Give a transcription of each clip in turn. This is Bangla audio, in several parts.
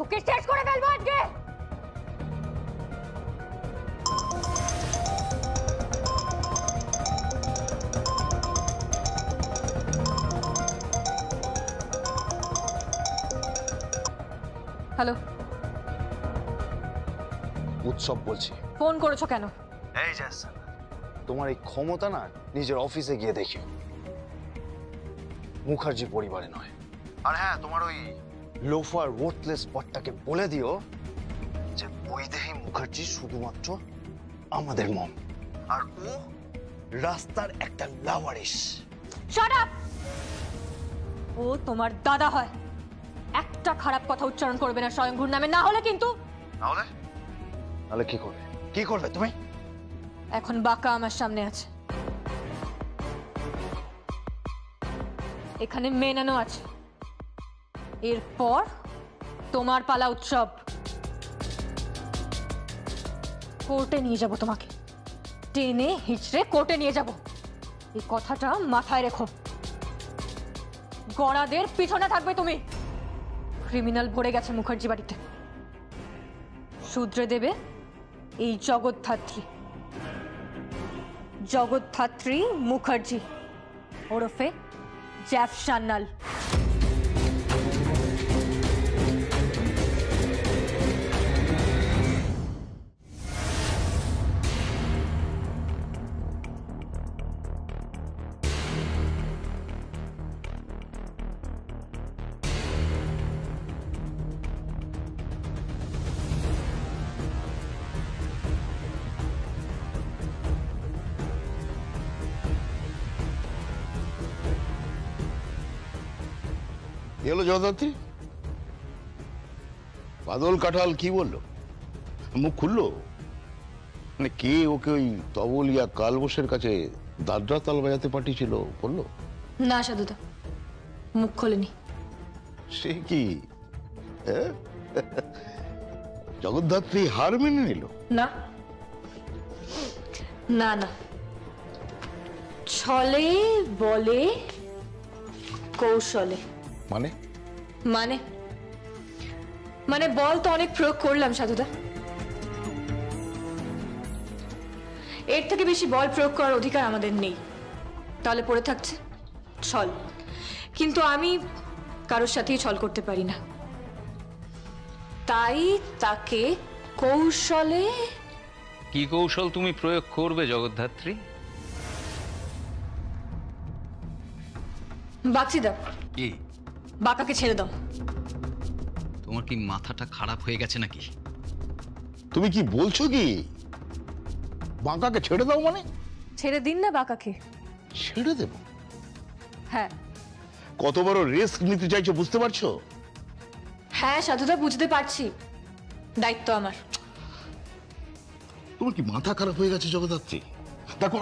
ওকে শেষ করে ফেলবো আজকে। হ্যালো, উৎসব বলছি। ফোন করেছো কেন? এই জ্যাসন, তোমার এই ক্ষমতা না নিজের অফিসে গিয়ে দেখিও, মুখার্জি পরিবারে নয়। আর হ্যাঁ, তোমার ওই লোফার ওয়ার্থলেস পটটাকে বলে দিও যে বৈদেহী মুখার্জি শুধুমাত্র আমাদের মম, আর ও রাস্তার একটা লাওয়ারিস। Shut up! ও তোমার দাদা হয়। একটা খারাপ কথা উচ্চারণ করবে না স্বয়ংভূর নামে, না হলে কিন্তু। নাহলে কি করবে? কি করবে তুমি? এখন বাঁকা আমার সামনে আছে, এখানে মেনানো আছে। এরপর তোমার পালা উৎসব। কোর্টে নিয়ে যাব তোমাকে, টেনে হিচড়ে কোর্টে নিয়ে যাব। এই কথাটা মাথায় রেখো। গড়াদের পিছনে থাকবে তুমি। ক্রিমিনাল ভরে গেছে মুখার্জি বাড়িতে। শুধরে দেবে এই জগদ্ধাত্রী, জগদ্ধাত্রী মুখার্জি ওরফে জ্যাফ সান্যাল। এলো জগদ্ধাত্রী, বাদল কাঁঠাল কি বললো? মুখ খুললো? মানে কে ওকে ওই তবলিয়া কালবোসের কাছে দাদরা তাল বাজাতে পাঠিয়েছিল বললো? না সাধুদা, মুখ খোলেনি। সে কি জগদ্ধাত্রী হার মেনে নিল? না না না, ছলে বলে কৌশলে। মানে মানে মানে বল তো অনেক প্রয়োগ করলাম সাধুদা। এর থেকে বেশি বল প্রয়োগ করার অধিকার আমাদের নেই, তাহলে পড়ে থাকছে ছল। কিন্তু আমি কারোর সাথেই ছল করতে পারি না, তাই তাকে কৌশলে। কি কৌশল তুমি প্রয়োগ করবে জগদ্ধাত্রী? বাগচিদা, কি বাঁকাকে ছেড়ে দাও। তোমার কি মাথাটা খারাপ হয়ে গেছে নাকি? তুমি কি বলছো? কি বাঁকাকে ছেড়ে দাও মানে? ছেড়ে দিন না বাঁকাকে। ছেড়ে দেব? হ্যাঁ। কত বড় রিস্ক নিতে চাইছো বুঝতে পারছো? হ্যাঁ সাধুদা, বুঝতে পারছি, দায়িত্ব আমার। তোমার কি মাথা খারাপ হয়ে গেছে জগদ্ধাত্রী? দেখো,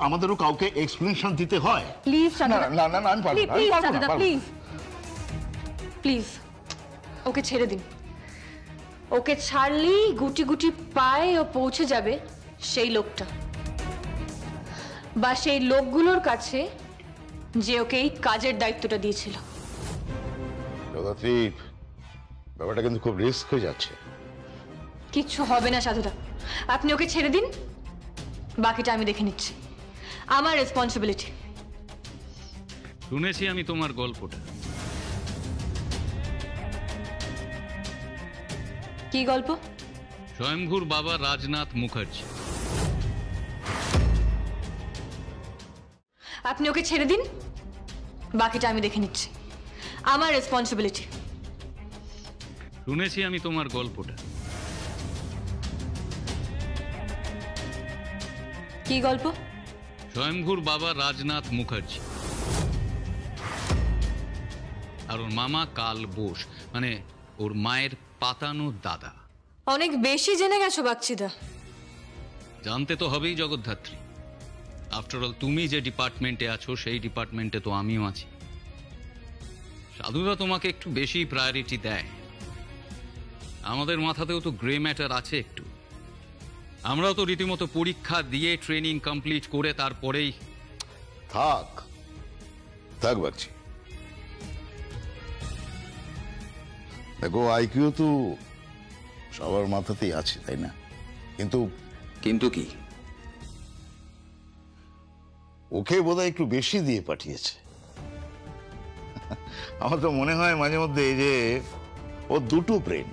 আমাদেরও কাউকে এক্সপ্লেনেশন দিতে হয়। প্লিজ সাধুদা, না না না, আমি পারবো না, প্লিজ সাধুদা, প্লিজ প্লিজ ওকে ছেড়ে দিন। ওকে ছাড়লেই গুটি গুটি পায়ে ও পৌঁছে যাবে সেই লোকটা বা সেই লোকগুলোর কাছে যে ওকে এই কাজের দায়িত্বটা দিয়েছিল। জগদ্ধাত্রী, ব্যাপারটা কিন্তু খুব রিস্ক হয়ে যাচ্ছে। কিচ্ছু হবে না সাধুদা, আপনি ওকে ছেড়ে দিন, বাকিটা আমি দেখে নিচ্ছি, আমার রেসপন্সিবিলিটি। শুনেছি আমি তোমার গল্পটা। কি গল্প? স্বয়ংভূর বাবা রাজনাথ মুখার্জি। আপনি ওকে ছেড়ে দিন, বাকিটা আমি দেখে নিচ্ছি, আমার রেসপন্সিবিলিটি। শুনেছি আমি তোমার গল্পটা। কি গল্প? স্বয়ংভূর বাবা রাজনাথ মুখার্জি আর ওর মামা কাল বোস, মানে ওর মায়ের পাতানো দাদা। অনেক বেশি জেনে গেছো বাগচিদা। জানতে তো হবেই জগদ্ধাত্রী, আফটার অল তুমি যে ডিপার্টমেন্টে আছো সেই ডিপার্টমেন্টে তো আমিও আছি। সাধুরা তোমাকে একটু বেশি প্রায়োরিটি দেয়, আমাদের মাথাতেও তো গ্রে ম্যাটার আছে একটু। আমরাও তো রীতিমতো পরীক্ষা দিয়ে ট্রেনিং কমপ্লিট করে তারপরেই। থাক থাক বাগচি, দেখো আইকিউ তো সবার মাথাতেই আছে, তাই না? কিন্তু কিন্তু কি? ওকে বোধহয় একটু বেশি দিয়ে পাঠিয়েছে। আমার তো মনে হয় মাঝে মধ্যে যে ও দুটো ব্রেন।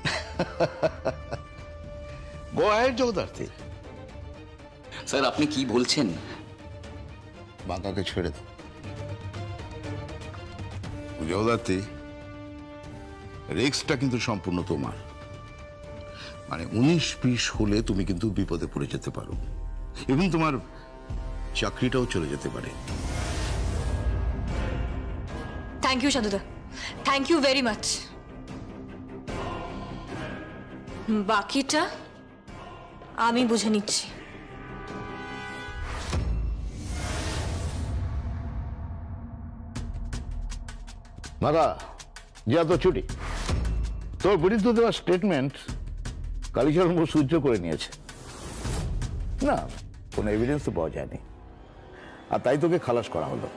গো আহেড জগদ্ধাত্রী। স্যার আপনি কি বলছেন? বাঁকাকে ছেড়ে দাও জগদ্ধাত্রী, রিস্কটা কিন্তু সম্পূর্ণ তোমার। মানে 19-20 হলে তুমি কিন্তু বিপদে পড়ে যেতে পারো এবং তোমার চাকরিটাও চলে যেতে পারে। থ্যাংক ইউ সাধুদা, থ্যাংক ইউ ভেরি মাচ। বাকিটা আমি বুঝে নিচ্ছি। মারা যা তো ছুটি। তোর বিরুদ্ধে দেওয়া স্টেটমেন্ট কালীচরণ বোস সহ্য করে নিয়েছে। না, কোনো এভিডেন্স তো পাওয়া যায়নি, আর তাই তোকে খালাস করা হলো।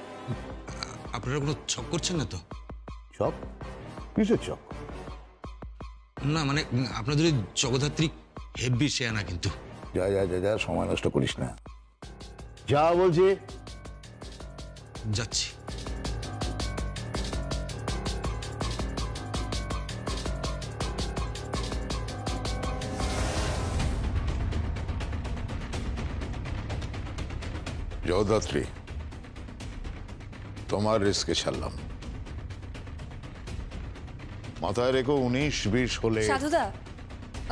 আপনারা কোনো ছক করছেন না তো? চক? কিসের চক? না মানে আপনাদের ওই জগদ্ধাত্রী হেভি শেয়ার না কিন্তু। যা যা যা যা, সময় নষ্ট করিস না, যা বলছি। যাচ্ছি। জগদ্ধাত্রী, তোমার রিস্কে ছাড়লাম। মাথায় রেখো 19-20 হলে। সাধুদা,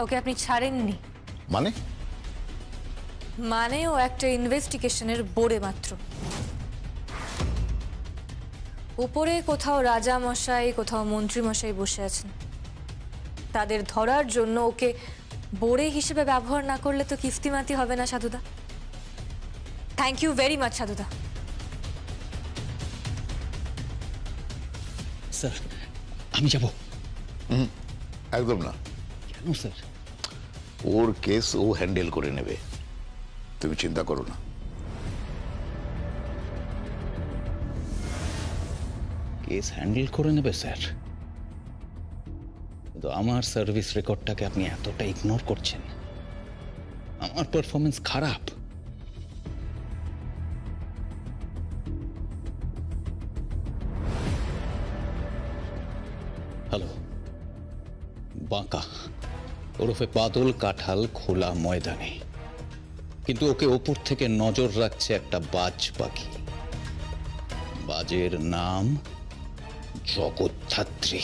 ওকে আপনি ছাড়েননি। মানে? মানে ও একটা ইনভেস্টিগেশনের বোর্ডে মাত্র। উপরে কোথাও রাজা মশাই, কোথাও মন্ত্রী মশাই বসে আছেন। তাদের ধরার জন্য ওকে বোর্ডে হিসেবে ব্যবহার না করলে তো কিস্তিমাতি হবে না সাধুদা। থ্যাংক ইউ ভেরি মাচ সাধুদা। স্যার আমি যাব। একদম না। কেন স্যার? ওর কেস ও হ্যান্ডেল করে নেবে, তুমি চিন্তা করো না। কেস হ্যান্ডেল করে নেবে স্যার? কিন্তু আমার সার্ভিস রেকর্ডটাকে আপনি এতটা ইগনোর করছেন। আমার পারফরমেন্স খারাপ। হ্যালো, বাঁকা ওরফে বাদল কাঁঠাল খোলা ময়দানে, কিন্তু ওকে ওপর থেকে নজর রাখছে একটা বাজ পাখি। বাজের নাম জগদ্ধাত্রী।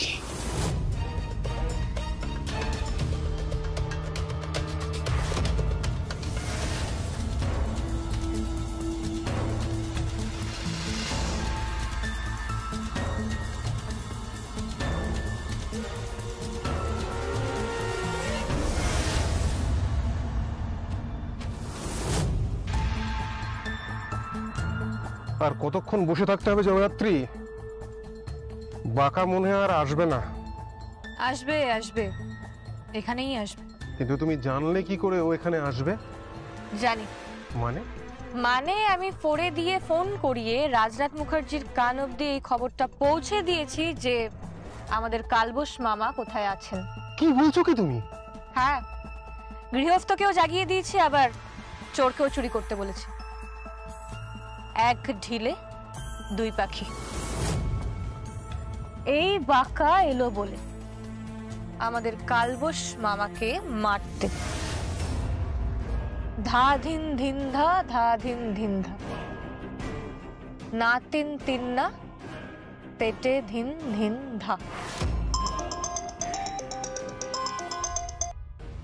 আর কতক্ষণ বসে থাকতে হবে জগদ্ধাত্রী? বাঁকা মনে হয় আর আসবে না। আসবে আসবে, এখানেই আসবে। কিন্তু তুমি জানলে কি করে ও এখানে আসবে? জানি। মানে? মানে আমি ফোরে দিয়ে ফোন করিয়ে রাজনাথ মুখার্জির কান অব্দি এই খবরটা পৌঁছে দিয়েছি যে আমাদের কালবোস মামা কোথায় আছেন। কি বলছো কি তুমি? হ্যাঁ, গৃহস্থকেও জাগিয়ে দিয়েছি, আবার চোরকেও চুরি করতে বলেছি। এক ঢিলে দুই পাখি। এই বাঁকা এলো বলে আমাদের কালবোস মামাকে মারতে। ধা ধিন ধিন ধা, ধা ধিন ধিন ধা, না তিন তিন না, পেটে ধিন ধিন ধা।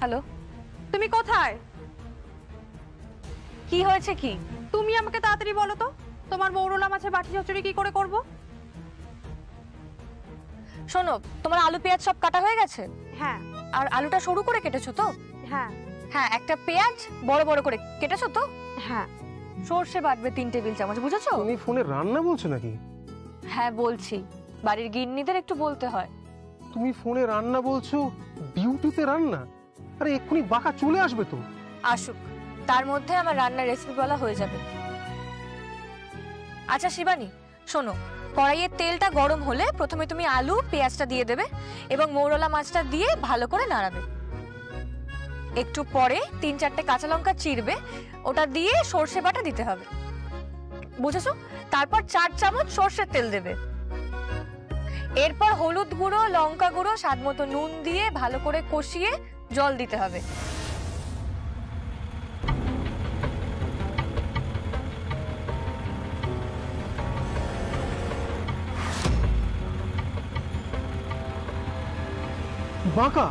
হ্যালো, তুমি কোথায়? কি হয়েছে কি? তুমি আমাকে তাড়াতাড়ি বলো তো, তোমার মৌরলা মাছের বাটি চচ্চড়ি কি করে করব? শোনো, তোমার আলু পেঁয়াজ সব কাটা হয়ে গেছে? হ্যাঁ আর আলুটা সরু করে কেটেছো তো? হ্যাঁ হ্যাঁ, একটা পেঁয়াজ বড় বড় করে কেটেছো তো? হ্যাঁ। সর্ষে বাটবে 3 টেবিল চামচ, বুঝেছো? তুমি ফোনে রান্না বলছো নাকি? হ্যাঁ বলছি, বাড়ির গিন্নিদের একটু বলতে হয়। তুমি ফোনে রান্না বলছো, ডিউটিতে রান্না? আরে এক্ষুনি বাঁকা চলে আসবে তো। আসুক, তার মধ্যে আমার রান্নার রেসিপি বলা হয়ে যাবে। আচ্ছা শিবানী, শোনো, কড়াইয়ে তেলটা গরম হলে প্রথমে তুমি আলু পেঁয়াজটা দিয়ে দেবে এবং মৌরলা মাছটা দিয়ে ভালো করে নাড়াবে। একটু পরে 3-4টে কাঁচা লঙ্কা চিরবে, ওটা দিয়ে সর্ষে বাটা দিতে হবে, বুঝেছো? তারপর 4 চামচ সর্ষের তেল দেবে। এরপর হলুদ গুঁড়ো, লঙ্কা গুঁড়ো, স্বাদ মতো নুন দিয়ে ভালো করে কষিয়ে জল দিতে হবে। বাঁকা